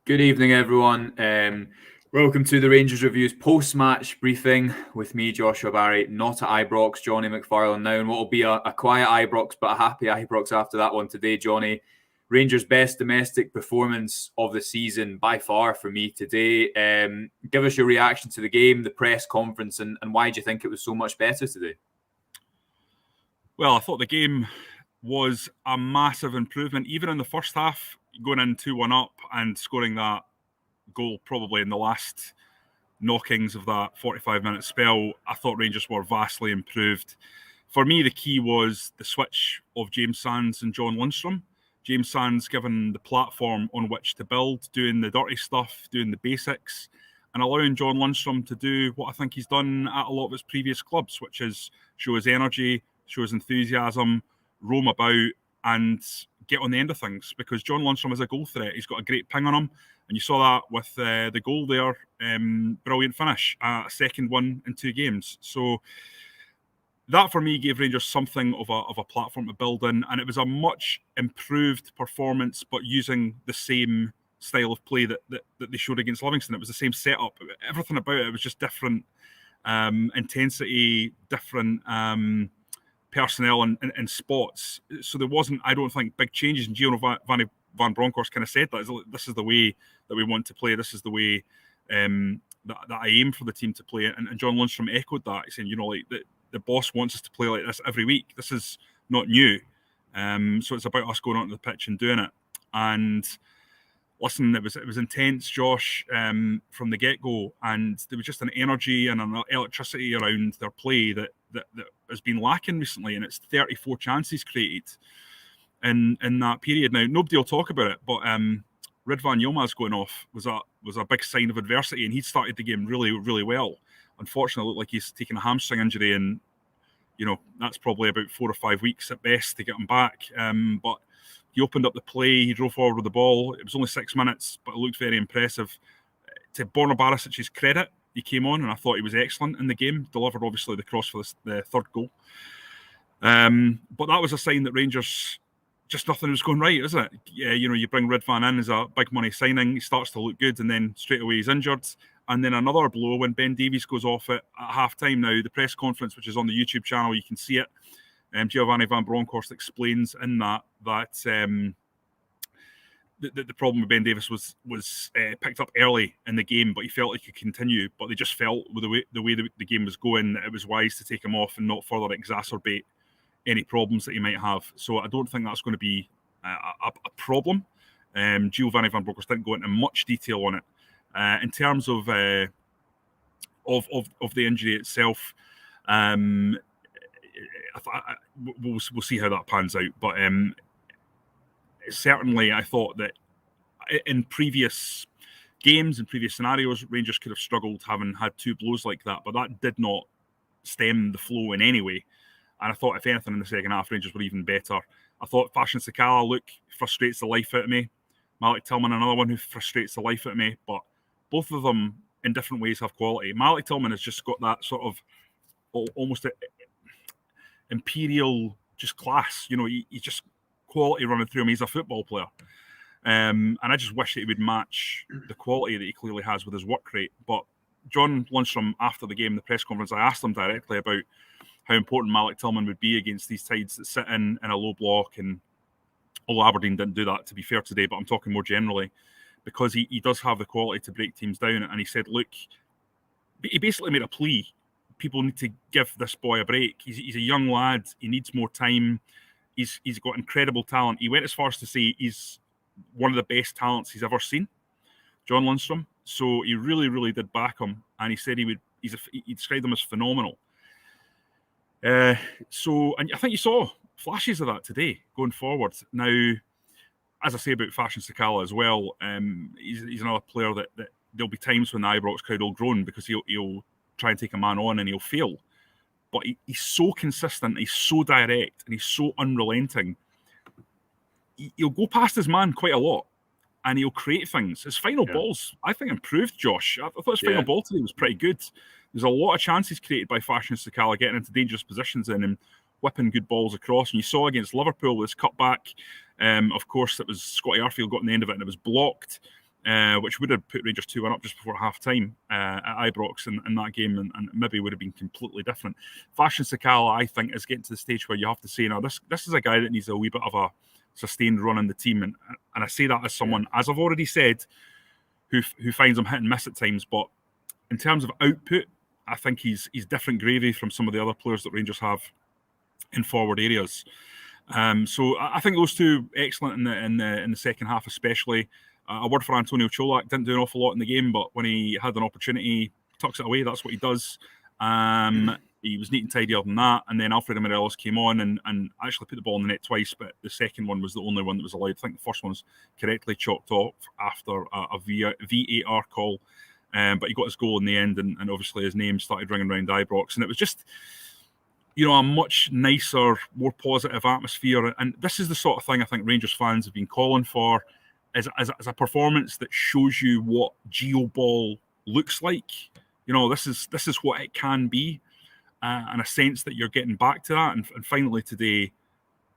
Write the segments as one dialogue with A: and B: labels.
A: Good evening, everyone. Welcome to the Rangers Reviews post-match briefing with me, Joshua Barry, not at Ibrox, Jonny McFarlane now, and what will be a quiet Ibrox, but a happy Ibrox after that one today, Jonny. Rangers' best domestic performance of the season by far for me today. Give us your reaction to the game, the press conference, and why do you think it was so much better today?
B: Well, I thought the game was a massive improvement, even in the first half, going in 2-1 up and scoring that goal probably in the last knockings of that 45-minute spell. I thought Rangers were vastly improved. For me, the key was the switch of James Sands and John Lundstrom. James Sands given the platform on which to build, doing the dirty stuff, doing the basics, and allowing John Lundstrom to do what I think he's done at a lot of his previous clubs, which is show his energy, show his enthusiasm, roam about, and get on the end of things. Because John Lundstrom is a goal threat. He's got a great ping on him. And you saw that with the goal there. Brilliant finish. A second one in 2 games. So that, for me, gave Rangers something of a platform to build in. And it was a much improved performance, but using the same style of play that they showed against Livingston. It was the same setup. Everything about it was just different intensity, different personnel and spots. So there wasn't, I don't think, big changes. And Gio Van Bronckhorst kind of said that this is the way that we want to play. This is the way that I aim for the team to play. And John Lundstrom echoed that, saying, the boss wants us to play like this every week. This is not new. So it's about us going onto the pitch and doing it. And listen, it was intense, Josh, from the get-go. And there was just an energy and an electricity around their play that has been lacking recently. And it's 34 chances created in that period. Now, nobody will talk about it, but Ridvan Yilmaz going off was a big sign of adversity, and he started the game really, really well. Unfortunately, it looked like he's taken a hamstring injury, and that's probably about 4 or 5 weeks at best to get him back. But he opened up the play, he drove forward with the ball. It was only 6 minutes, but it looked very impressive. To Borna Barisic's credit, he came on, and I thought he was excellent in the game. Delivered, obviously, the cross for the third goal. But that was a sign that Rangers, just nothing was going right, isn't it? Yeah, you bring Ridvan in as a big money signing, he starts to look good, and then straight away he's injured. And then another blow when Ben Davies goes off at half-time. Now, the press conference, which is on the YouTube channel, you can see it. Giovanni Van Bronckhorst explains in that the problem with Ben Davies was picked up early in the game, but he felt like he could continue. But they just felt with the way the game was going that it was wise to take him off and not further exacerbate any problems that he might have. So I don't think that's going to be a problem. Giovanni Van Bronckhorst didn't go into much detail on it. In terms of the injury itself, we'll see how that pans out. But certainly, I thought that in previous games and previous scenarios, Rangers could have struggled having had 2 blows like that. But that did not stem the flow in any way. And I thought, if anything, in the second half, Rangers were even better. I thought Fashion Sakala, frustrates the life out of me. Malik Tillman, another one who frustrates the life out of me. But both of them, in different ways, have quality. Malik Tillman has just got that sort of almost imperial just class. He's just quality running through him. He's a football player. And I just wish that he would match the quality that he clearly has with his work rate. But John Lundstrom, after the game, the press conference, I asked him directly about how important Malik Tillman would be against these sides that sit in a low block. And although Aberdeen didn't do that, to be fair, today, but I'm talking more generally, because he does have the quality to break teams down. And he said, look, he basically made a plea. People need to give this boy a break. He's a young lad. He needs more time. He's got incredible talent. He went as far as to say he's one of the best talents he's ever seen, John Lundstrom. So he really, really did back him. And he said he described him as phenomenal. And I think you saw flashes of that today going forward. Now, as I say about Fashion Sakala as well, he's another player that there'll be times when the Ibrox crowd will groan because he'll try and take a man on and he'll fail. But he's so consistent, he's so direct, and he's so unrelenting. He'll go past his man quite a lot, and he'll create things. His final balls, I think, improved, Josh. I thought his final ball today was pretty good. There's a lot of chances created by Fashion Sakala getting into dangerous positions and whipping good balls across. And you saw against Liverpool, this cutback. Of course, it was Scotty Arfield got on the end of it, and it was blocked. which would have put Rangers 2-1 up just before half-time at Ibrox in that game, and maybe would have been completely different. Fashion Sakala, I think, is getting to the stage where you have to say, now, this is a guy that needs a wee bit of a sustained run in the team, and I say that as someone, as I've already said, who finds him hit and miss at times, but in terms of output, I think he's different gravy from some of the other players that Rangers have in forward areas. So I think those two excellent in the second half, especially. A word for Antonio Cholak, didn't do an awful lot in the game, but when he had an opportunity, tucks it away. That's what he does. He was neat and tidier than that. And then Alfredo Morelos came on and actually put the ball in the net twice, but the second one was the only one that was allowed. I think the first one was correctly chalked off after a VAR call. But he got his goal in the end, and obviously his name started ringing around Ibrox. And it was just, a much nicer, more positive atmosphere. And this is the sort of thing I think Rangers fans have been calling for, as a performance that shows you what Geo Ball looks like. This is what it can be, and a sense that you're getting back to that. And finally today,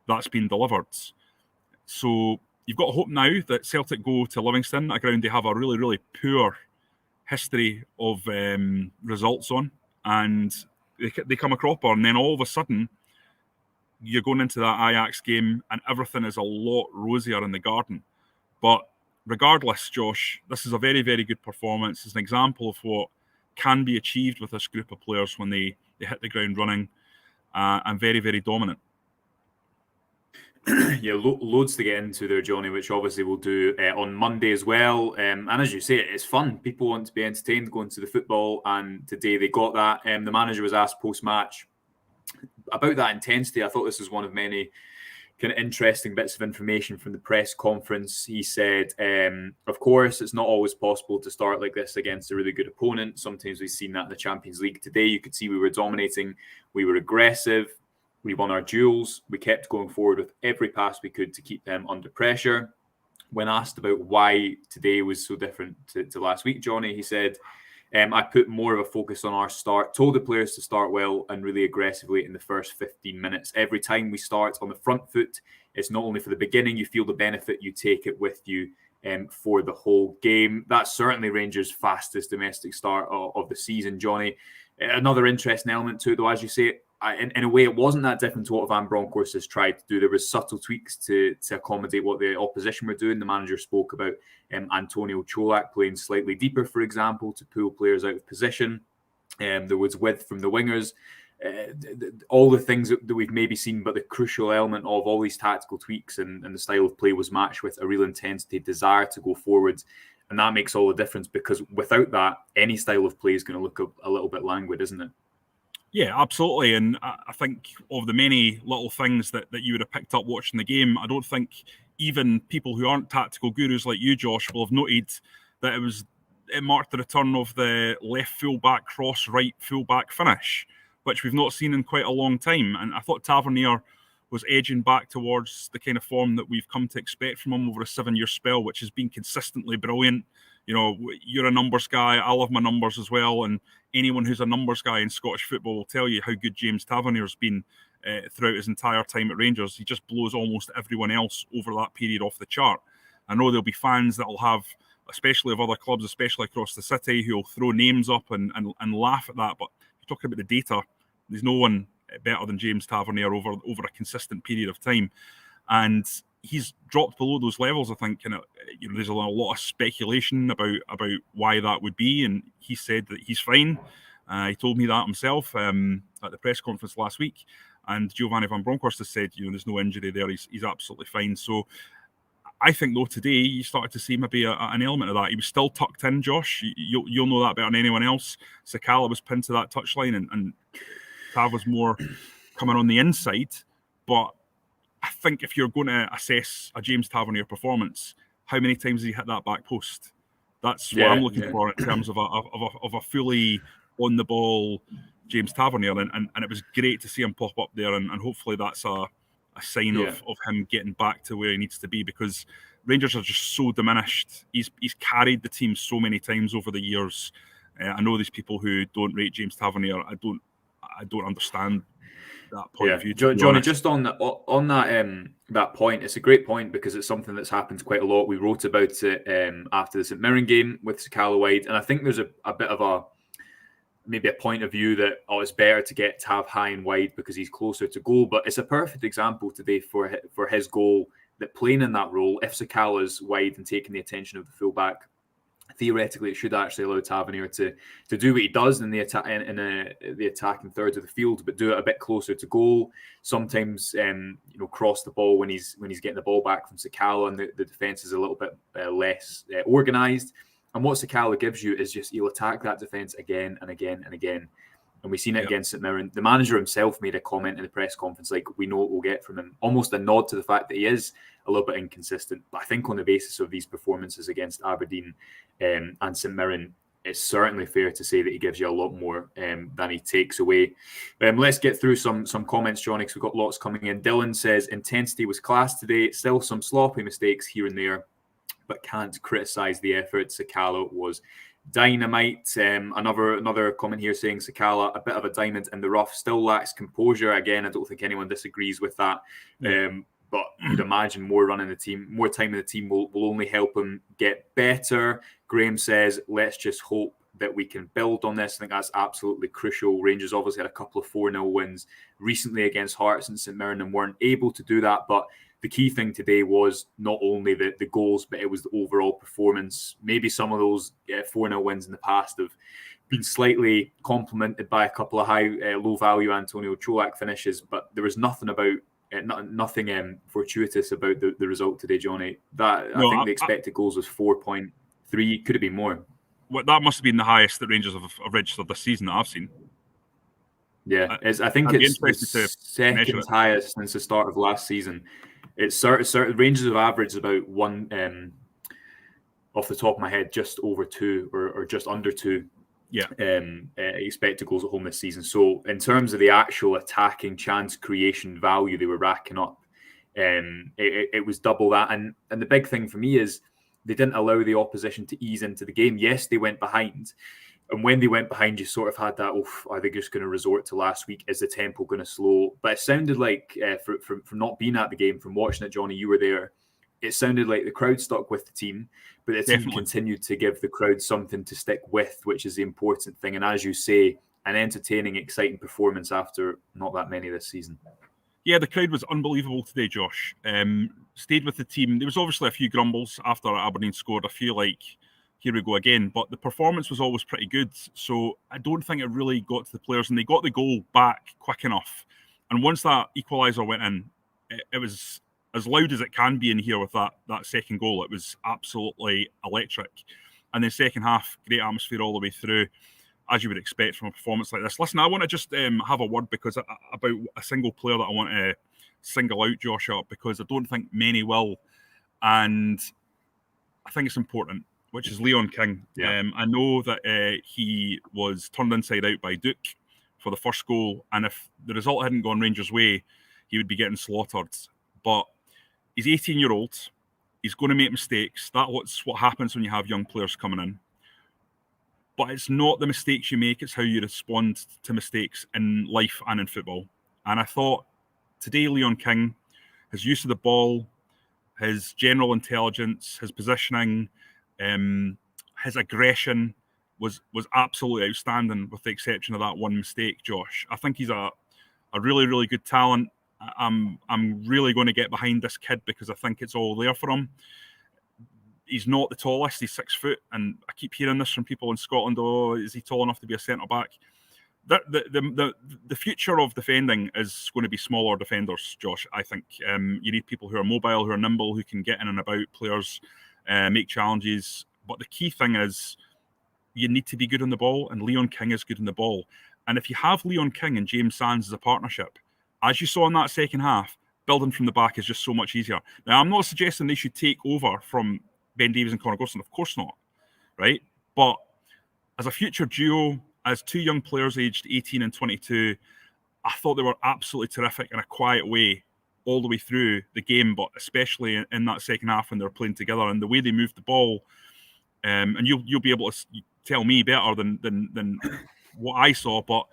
B: that's been delivered. So you've got hope now that Celtic go to Livingston, a ground they have a really, really poor history of results on, and they come a cropper, and then all of a sudden you're going into that Ajax game and everything is a lot rosier in the garden. But regardless, Josh, this is a very, very good performance. It's an example of what can be achieved with this group of players when they hit the ground running, and very, very dominant.
A: Yeah, loads to get into there, Johnny, which obviously we'll do on Monday as well. And as you say, it's fun. People want to be entertained going to the football, and today they got that. The manager was asked post-match about that intensity. I thought this was one of many kind of interesting bits of information from the press conference. He said, of course, it's not always possible to start like this against a really good opponent. Sometimes we've seen that in the Champions League. Today, you could see we were dominating. We were aggressive. We won our duels. We kept going forward with every pass we could to keep them under pressure. When asked about why today was so different to last week, Johnny, he said, I put more of a focus on our start, told the players to start well and really aggressively in the first 15 minutes. Every time we start on the front foot, it's not only for the beginning, you feel the benefit, you take it with you for the whole game. That's certainly Rangers' fastest domestic start of the season, Johnny. Another interesting element to it, though, as you say, in a way, it wasn't that different to what Van Bronckhorst has tried to do. There was subtle tweaks to accommodate what the opposition were doing. The manager spoke about Antonio Cholak playing slightly deeper, for example, to pull players out of position. There was width from the wingers. All the things that we've maybe seen, but the crucial element of all these tactical tweaks and the style of play was matched with a real intensity, desire to go forwards. And that makes all the difference, because without that, any style of play is going to look a little bit languid, isn't it?
B: Yeah, absolutely. And I think of the many little things that you would have picked up watching the game, I don't think even people who aren't tactical gurus like you, Josh, will have noted that it marked the return of the left full-back cross, right full-back finish, which we've not seen in quite a long time. And I thought Tavernier was edging back towards the kind of form that we've come to expect from him over a 7-year spell, which has been consistently brilliant. You're a numbers guy. I love my numbers as well. And anyone who's a numbers guy in Scottish football will tell you how good James Tavernier's been throughout his entire time at Rangers. He just blows almost everyone else over that period off the chart. I know there'll be fans that will have, especially of other clubs, especially across the city, who will throw names up and laugh at that. But you're talking about the data. There's no one better than James Tavernier over a consistent period of time. And he's dropped below those levels, I think. There's a lot of speculation about why that would be, and he said that he's fine. He told me that himself at the press conference last week. And Giovanni Van Bronckhorst has said, there's no injury there. He's absolutely fine. So I think, though, today you started to see maybe an element of that. He was still tucked in, Josh. You'll know that better than anyone else. Sakala was pinned to that touchline, and Tav was more coming on the inside. But I think if you're going to assess a James Tavernier performance, how many times has he hit that back post? That's what I'm looking for in terms of a fully on the ball James Tavernier, and it was great to see him pop up there, and hopefully that's a sign of him getting back to where he needs to be, because Rangers are just so diminished. He's carried the team so many times over the years. I know these people who don't rate James Tavernier. I don't understand that point of view.
A: Johnny, just on that point, it's a great point because it's something that's happened quite a lot. We wrote about it after the St Mirren game with Sakala wide, and I think there's a bit of maybe a point of view that it's better to have high and wide because he's closer to goal. But it's a perfect example today for his goal that playing in that role, if Sakala's wide and taking the attention of the fullback, theoretically, it should actually allow Tavernier to do what he does in the attacking third of the field, but do it a bit closer to goal. Sometimes, cross the ball when he's getting the ball back from Sakala, and the defense is a little bit less organised. And what Sakala gives you is just he'll attack that defense again and again and again. And we've seen it against St Mirren. The manager himself made a comment in the press conference, like, we know what we'll get from him. Almost a nod to the fact that he is a little bit inconsistent. But I think on the basis of these performances against Aberdeen and St Mirren, it's certainly fair to say that he gives you a lot more than he takes away. Let's get through some comments, Johnny, because we've got lots coming in. Dylan says, intensity was class today. Still some sloppy mistakes here and there, but can't criticise the effort. Sakala was dynamite. Another comment here saying Sakala, a bit of a diamond in the rough, still lacks composure. Again, I don't think anyone disagrees with that. But you'd imagine more time in the team will only help him get better. Graham says, let's just hope that we can build on this. I think that's absolutely crucial. Rangers obviously had a couple of 4-0 wins recently against Hearts and St Mirren and weren't able to do that. But the key thing today was not only the goals, but it was the overall performance. Maybe some of those 4-0 wins in the past have been slightly complemented by a couple of low-value Antonio Cholak finishes, but there was nothing fortuitous about the result today, Johnny. I think the expected goals was 4.3. Could have been more.
B: Well, that must have been the highest that Rangers have registered this season that I've seen.
A: Yeah, I think it's the second highest since the start of last season. It's certain Rangers have averaged about one, off the top of my head, just over 2 or just under 2.
B: Yeah.
A: Expected goals at home this season. So in terms of the actual attacking chance creation value they were racking up, it was double that. And the big thing for me is they didn't allow the opposition to ease into the game. Yes, they went behind. And when they went behind, you sort of had that, are they just going to resort to last week? Is the tempo going to slow? But it sounded like, from not being at the game, from watching it, Johnny, you were there, it sounded like the crowd stuck with the team, but the team continued to give the crowd something to stick with, which is the important thing. And as you say, an entertaining, exciting performance after not that many this season.
B: Yeah, the crowd was unbelievable today, Josh. Stayed with the team. There was obviously a few grumbles after Aberdeen scored. I feel like, here we go again. But the performance was always pretty good. So I don't think it really got to the players. And they got the goal back quick enough. And once that equaliser went in, it was as loud as it can be in here with that second goal. It was absolutely electric. And then second half, great atmosphere all the way through, as you would expect from a performance like this. Listen, I want to just have a word about a single player that I want to single out, Joshua, because I don't think many will. And I think it's important, which is Leon King.
A: Yeah.
B: I know that he was turned inside out by Duke for the first goal. And if the result hadn't gone Rangers' way, he would be getting slaughtered. But he's 18-year-old. He's going to make mistakes. That's what happens when you have young players coming in. But it's not the mistakes you make, it's how you respond to mistakes in life and in football. And I thought today, Leon King, his use of the ball, his general intelligence, his positioning, his aggression was absolutely outstanding, with the exception of that one mistake, Josh. I think he's a really, really good talent. I'm really going to get behind this kid because I think it's all there for him. He's not the tallest. He's 6 foot, and I keep hearing this from people in Scotland. Oh, is he tall enough to be a centre back? The future of defending is going to be smaller defenders, Josh. I think you need people who are mobile, who are nimble, who can get in and about players, make challenges. But the key thing is you need to be good on the ball, and Leon King is good on the ball. And if you have Leon King and James Sands as a partnership, as you saw in that second half, building from the back is just so much easier. Now, I'm not suggesting they should take over from Ben Davies and Connor Gosling, of course not, right? But as a future duo, as two young players aged 18 and 22, I thought they were absolutely terrific in a quiet way all the way through the game, but especially in that second half when they were playing together and the way they moved the ball. And you'll be able to tell me better than what I saw, but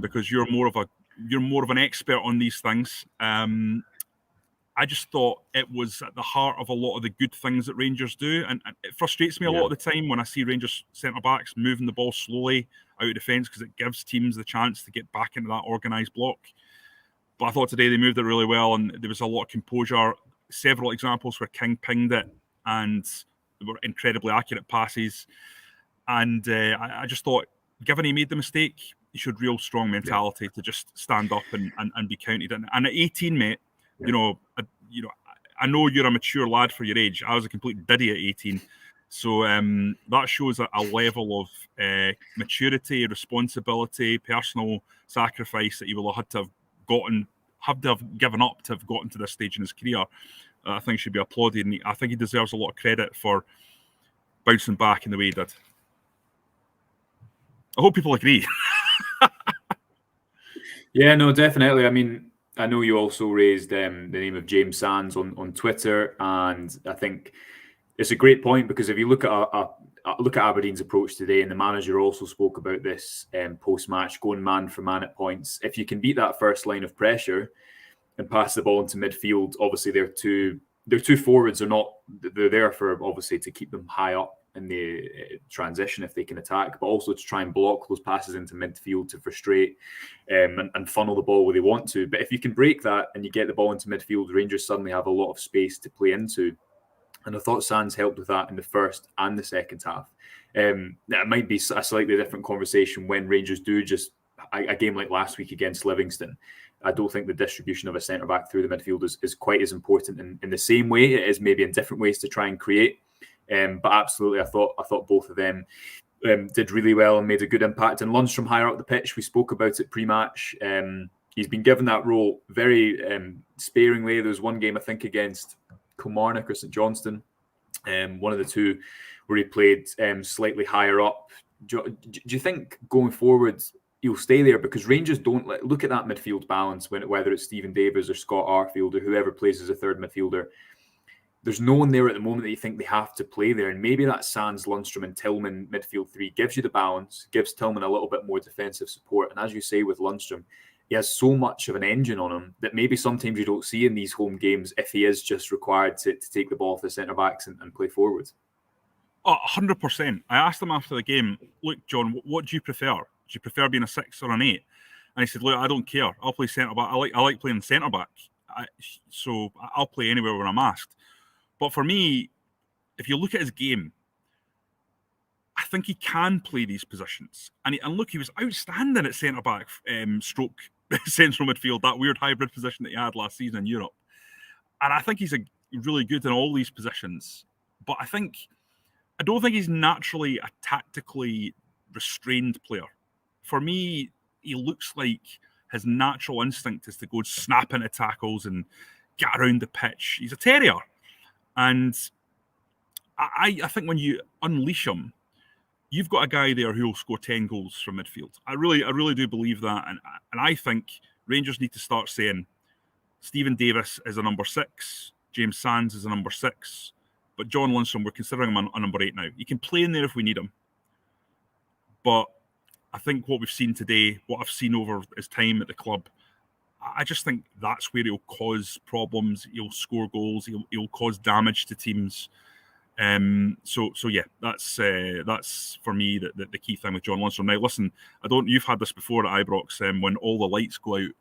B: because you're more of a you're more of an expert on these things. I just thought it was at the heart of a lot of the good things that Rangers do. And it frustrates me a lot of the time when I see Rangers centre-backs moving the ball slowly out of defence, because it gives teams the chance to get back into that organised block. But I thought today they moved it really well, and there was a lot of composure. Several examples where King pinged it, and they were incredibly accurate passes. And I just thought, given he made the mistake, he showed real strong mentality to just stand up and be counted. And at 18, mate, I know you're a mature lad for your age. I was a complete diddy at 18. So that shows a level of maturity, responsibility, personal sacrifice that he will have to have given up to have gotten to this stage in his career. I think should be applauded, and I think he deserves a lot of credit for bouncing back in the way he did. I hope people agree.
A: Yeah, no, definitely. I mean, I know you also raised the name of James Sands on Twitter, and I think it's a great point, because if you look at Aberdeen's approach today, and the manager also spoke about this post-match, going man for man at points. If you can beat that first line of pressure and pass the ball into midfield, obviously they're two forwards. They're there for obviously to keep them high up in the transition if they can attack, but also to try and block those passes into midfield to frustrate and funnel the ball where they want to. But if you can break that and you get the ball into midfield, Rangers suddenly have a lot of space to play into. And I thought Sands helped with that in the first and the second half. That might be a slightly different conversation when Rangers do just a game like last week against Livingston. I don't think the distribution of a centre-back through the midfield is quite as important in the same way. It is maybe in different ways to try and create. But absolutely, I thought both of them did really well and made a good impact. And Lundstrom higher up the pitch, we spoke about it pre-match. He's been given that role very sparingly. There was one game, I think, against Kilmarnock or St Johnstone, one of the two, where he played slightly higher up. Do you think going forward he'll stay there? Because Rangers don't look at that midfield balance, whether it's Stephen Davis or Scott Arfield or whoever plays as a third midfielder. There's no one there at the moment that you think they have to play there. And maybe that Sands, Lundstrom and Tillman midfield three gives you the balance, gives Tillman a little bit more defensive support. And as you say with Lundstrom, he has so much of an engine on him that maybe sometimes you don't see in these home games if he is just required to take the ball off the centre-backs and play forward.
B: 100%. I asked him after the game, look, John, what do you prefer? Do you prefer being a 6 or an 8? And he said, look, I don't care. I'll play centre-back. I like playing centre-back. So I'll play anywhere when I'm asked. But for me, if you look at his game, I think he can play these positions. And look, he was outstanding at centre-back, stroke central midfield, that weird hybrid position that he had last season in Europe. And I think he's really good in all these positions. But I don't think he's naturally a tactically restrained player. For me, he looks like his natural instinct is to go snap into tackles and get around the pitch. He's a terrier. And I think when you unleash him, you've got a guy there who will score 10 goals from midfield. I really do believe that. And I think Rangers need to start saying Stephen Davis is a number 6, James Sands is a number 6, but John Lundstrom, we're considering him a number 8 now. He can play in there if we need him. But I think what we've seen today, what I've seen over his time at the club, I just think that's where he'll cause problems. He'll score goals. He'll cause damage to teams. So yeah, that's for me the key thing with John Lundstrom. Now, listen, you've had this before at Ibrox when all the lights go out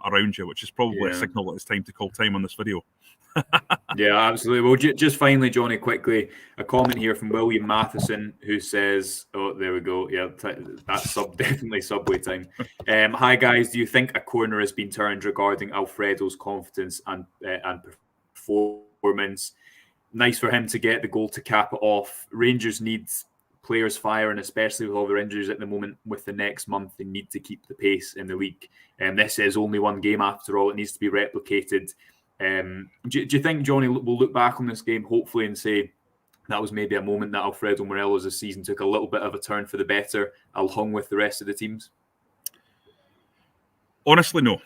B: around you, which is probably a signal that it's time to call time on this video.
A: Yeah, absolutely. Well, just finally, Johnny, quickly, a comment here from William Matheson who says, "Oh, there we go. Yeah, that's definitely Subway time." Hi guys, do you think a corner has been turned regarding Alfredo's confidence and performance? Nice for him to get the goal to cap it off. Rangers need players firing, especially with all their injuries at the moment. With the next month, they need to keep the pace in the league. And this is only one game after all. It needs to be replicated. Do you think, Johnny, will look back on this game, hopefully, and say that was maybe a moment that Alfredo Morelos this season took a little bit of a turn for the better, along with the rest of the teams?
B: Honestly, no.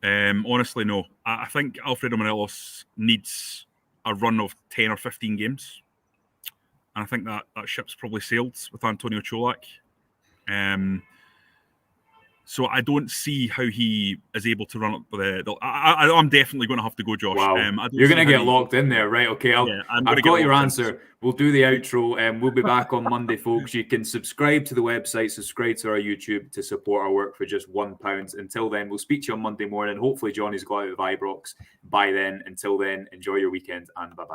B: Honestly, no. I think Alfredo Morelos needs a run of 10 or 15 games. And I think that ship's probably sailed with Antonio Cholak. So I don't see how he is able to run up the I'm definitely going to have to go, Josh.
A: Wow.
B: I don't
A: You're going to
B: see how
A: get locked in there, right? Okay,
B: Yeah, I'm gonna
A: I've
B: get
A: got your
B: locked in.
A: answer. We'll do the outro, and we'll be back on Monday, folks. You can subscribe to the website, subscribe to our YouTube to support our work for just £1. Until then, we'll speak to you on Monday morning. Hopefully, Johnny's got out of Ibrox by then. Until then, enjoy your weekend and bye-bye.